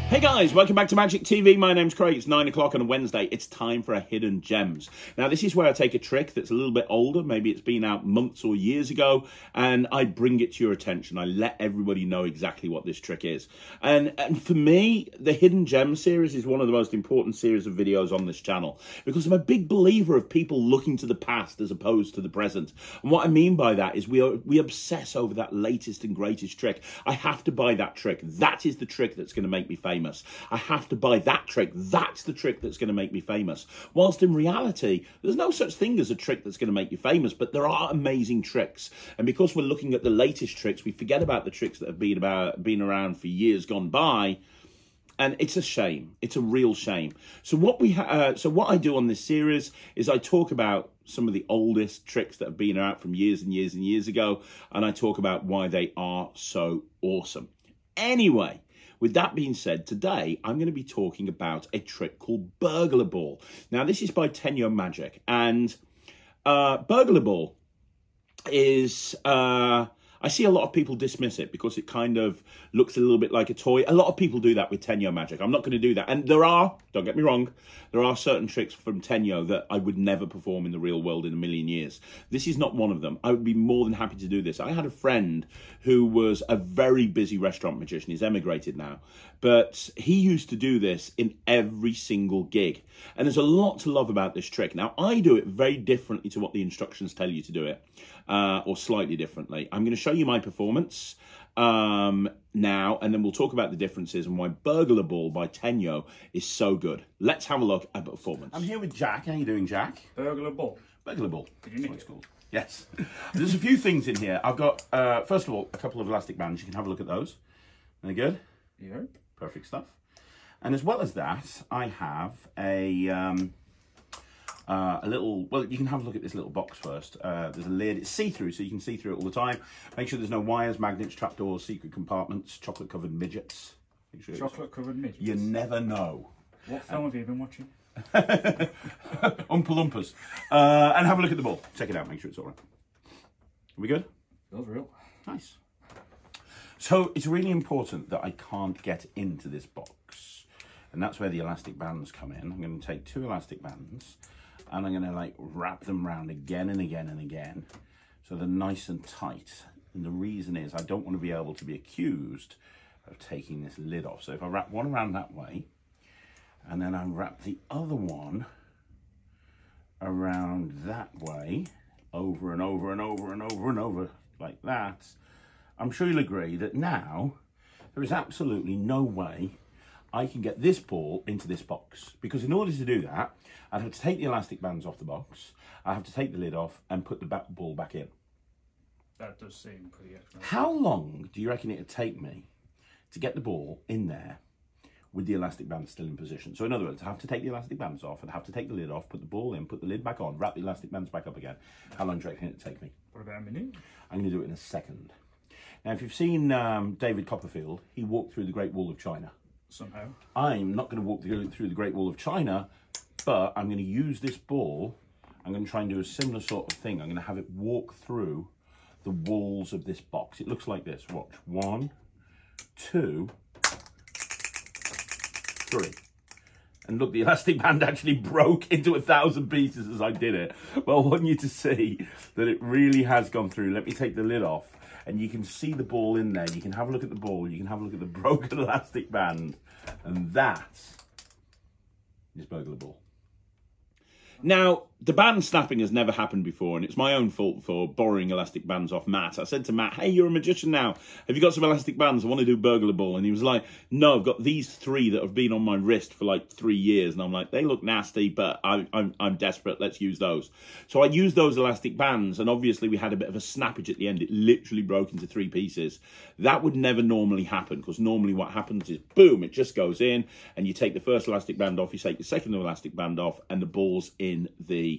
Hey guys, welcome back to Magic TV. My name's Craig. It's 9 o'clock on a Wednesday. It's time for a Hidden Gems. Now, this is where I take a trick that's a little bit older. Maybe it's been out months or years ago, and I bring it to your attention. I let everybody know exactly what this trick is. And for me, the Hidden Gems series is one of the most important series of videos on this channel, because I'm a big believer of people looking to the past as opposed to the present. And what I mean by that is we obsess over that latest and greatest trick. I have to buy that trick. That is the trick that's going to make me famous. I have to buy that trick. That's the trick that's going to make me famous. Whilst in reality, there's no such thing as a trick that's going to make you famous, but there are amazing tricks. And because we're looking at the latest tricks, we forget about the tricks that have been around for years gone by. And it's a shame. It's a real shame. So what I do on this series is I talk about some of the oldest tricks that have been out from years and years and years ago, and I talk about why they are so awesome. Anyway, with that being said, today I'm going to be talking about a trick called Burglar Ball. Now, this is by Tenyo Magic, and Burglar Ball is... I see a lot of people dismiss it because it kind of looks a little bit like a toy. A lot of people do that with Tenyo Magic. I'm not going to do that. And there are, don't get me wrong, there are certain tricks from Tenyo that I would never perform in the real world in a million years. This is not one of them. I would be more than happy to do this. I had a friend who was a very busy restaurant magician. He's emigrated now. But he used to do this in every single gig. And there's a lot to love about this trick. Now, I do it very differently to what the instructions tell you to do it, or slightly differently. I'm going to show you my performance now, and then we'll talk about the differences and why Burglar Ball by Tenyo is so good. Let's have a look at performance. I'm here with Jack. How are you doing, Jack? Burglar Ball. Burglar Ball. Did you nick it? Called. Yes. There's a few things in here. I've got, first of all, a couple of elastic bands. You can have a look at those. They're good? Yeah. Perfect stuff. And as well as that, I have a little, well, you can have a look at this little box first. There's a lid. It's see-through, so you can see through it all the time. Make sure there's no wires, magnets, trapdoors, secret compartments, chocolate-covered midgets. Chocolate-covered midgets? You never know. What film have you been watching? Oompa Loompas. And have a look at the ball. Check it out. Make sure it's all right. Are we good? Feels real. Nice. So it's really important that I can't get into this box. And that's where the elastic bands come in. I'm going to take two elastic bands and I'm going to like wrap them around again and again and again, so they're nice and tight. And the reason is I don't want to be able to be accused of taking this lid off. So if I wrap one around that way, and then I wrap the other one around that way, over and over and over and over and over like that, I'm sure you'll agree that now there is absolutely no way I can get this ball into this box, because in order to do that, I'd have to take the elastic bands off the box, I have to take the lid off and put the ball back in. That does seem pretty expensive. How long do you reckon it would take me to get the ball in there with the elastic bands still in position? So in other words, I have to take the elastic bands off, I'd have to take the lid off, put the ball in, put the lid back on, wrap the elastic bands back up again. How long do you reckon it would take me? What about a minute? I'm going to do it in a second. Now, if you've seen David Copperfield, he walked through the Great Wall of China. Somehow. I'm not going to walk through the Great Wall of China, but I'm going to use this ball. I'm going to try and do a similar sort of thing. I'm going to have it walk through the walls of this box. It looks like this. Watch. 1, 2, 3. And look, the elastic band actually broke into 1,000 pieces as I did it. But I want you to see that it really has gone through. Let me take the lid off. And you can see the ball in there. You can have a look at the ball. You can have a look at the broken elastic band. And that is Burglar Ball. Now, the band snapping has never happened before, and it's my own fault for borrowing elastic bands off Matt. I said to Matt, hey, you're a magician now. Have you got some elastic bands? I want to do Burglar Ball. And he was like, no, I've got these 3 that have been on my wrist for like 3 years. And I'm like, they look nasty, but I'm desperate. Let's use those. So I used those elastic bands, and obviously we had a bit of a snappage at the end. It literally broke into 3 pieces. That would never normally happen, because normally what happens is, boom, it just goes in, and you take the first elastic band off, you take the second elastic band off, and the ball's in the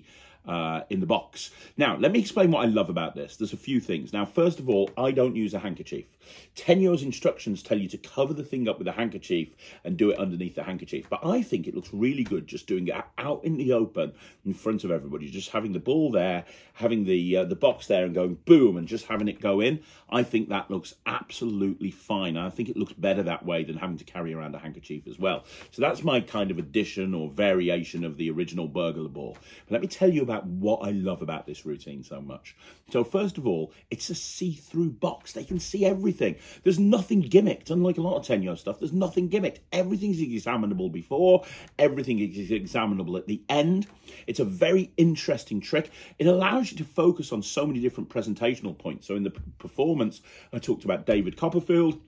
in the box. Now, let me explain what I love about this. There's a few things. Now, first of all, I don't use a handkerchief. Tenyo's instructions tell you to cover the thing up with a handkerchief and do it underneath the handkerchief. But I think it looks really good just doing it out in the open in front of everybody, just having the ball there, having the box there and going boom and just having it go in. I think that looks absolutely fine. I think it looks better that way than having to carry around a handkerchief as well. So that's my kind of addition or variation of the original Burglar Ball. But let me tell you about what I love about this routine so much. So first of all, it's a see-through box. They can see everything. There's nothing gimmicked, unlike a lot of Tenyo stuff. There's nothing gimmicked. Everything's examinable before, everything is examinable at the end. It's a very interesting trick. It allows you to focus on so many different presentational points. So in the performance, I talked about David Copperfield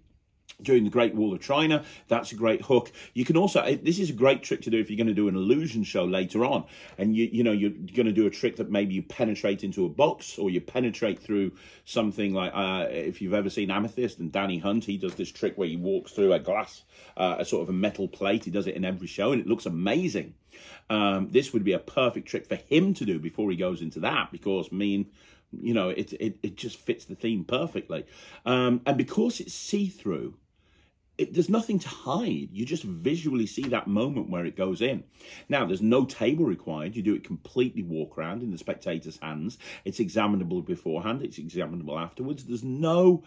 during the Great Wall of China. That's a great hook. You can also, this is a great trick to do if you're going to do an illusion show later on, and you know you're going to do a trick that maybe you penetrate into a box, or you penetrate through something like if you've ever seen Amethyst and Danny Hunt, he does this trick where he walks through a glass, a sort of a metal plate. He does it in every show and it looks amazing. This would be a perfect trick for him to do before he goes into that, because you know, it just fits the theme perfectly. And because it's see-through, there's nothing to hide. You just visually see that moment where it goes in. Now, there's no table required. You do it completely walk around in the spectator's hands. It's examinable beforehand. It's examinable afterwards. There's no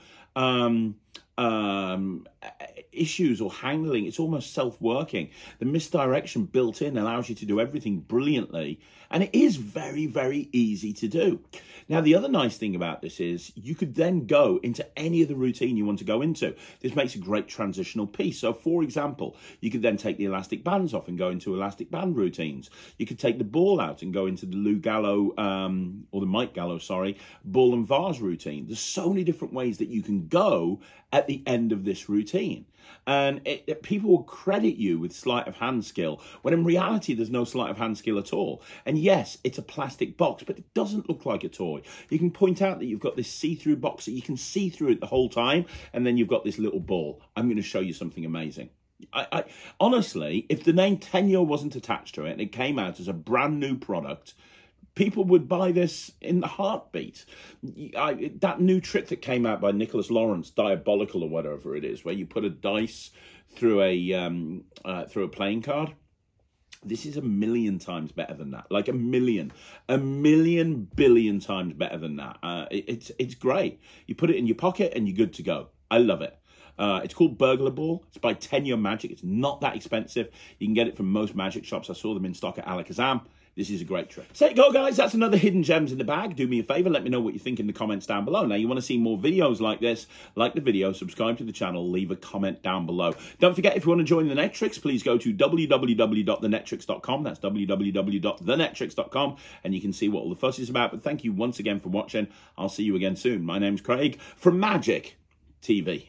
issues or handling. It's almost self-working. The misdirection built in allows you to do everything brilliantly, and it is very, very easy to do. Now, the other nice thing about this is you could then go into any of the routine you want to go into. This makes a great transitional piece. So, for example, you could then take the elastic bands off and go into elastic band routines. You could take the ball out and go into the Lou Gallo, or the Mike Gallo, sorry, ball and vase routine. There's so many different ways that you can go at the end of this routine. And people will credit you with sleight of hand skill, when in reality there's no sleight of hand skill at all. And yes, it's a plastic box, but it doesn't look like a toy. You can point out that you've got this see-through box that you can see through it the whole time, and then you've got this little ball. I'm going to show you something amazing. I honestly, if the name Tenyo wasn't attached to it and it came out as a brand new product, people would buy this in the heartbeat. That new trick that came out by Nicholas Lawrence, Diabolical or whatever it is, where you put a dice through a playing card. This is 1,000,000 times better than that. Like a million billion times better than that. It's great. You put it in your pocket and you're good to go. I love it. It's called Burglar Ball. It's by Tenyo Magic. It's not that expensive. You can get it from most magic shops. I saw them in stock at Alakazam. This is a great trick. So there you go, guys. That's another hidden gems in the bag. Do me a favor. Let me know what you think in the comments down below. Now, you want to see more videos like this, like the video, subscribe to the channel, leave a comment down below. Don't forget, if you want to join the Netrix, please go to www.thenetrix.com. That's www.thenetrix.com, and you can see what all the fuss is about. But thank you once again for watching. I'll see you again soon. My name's Craig from Magic TV.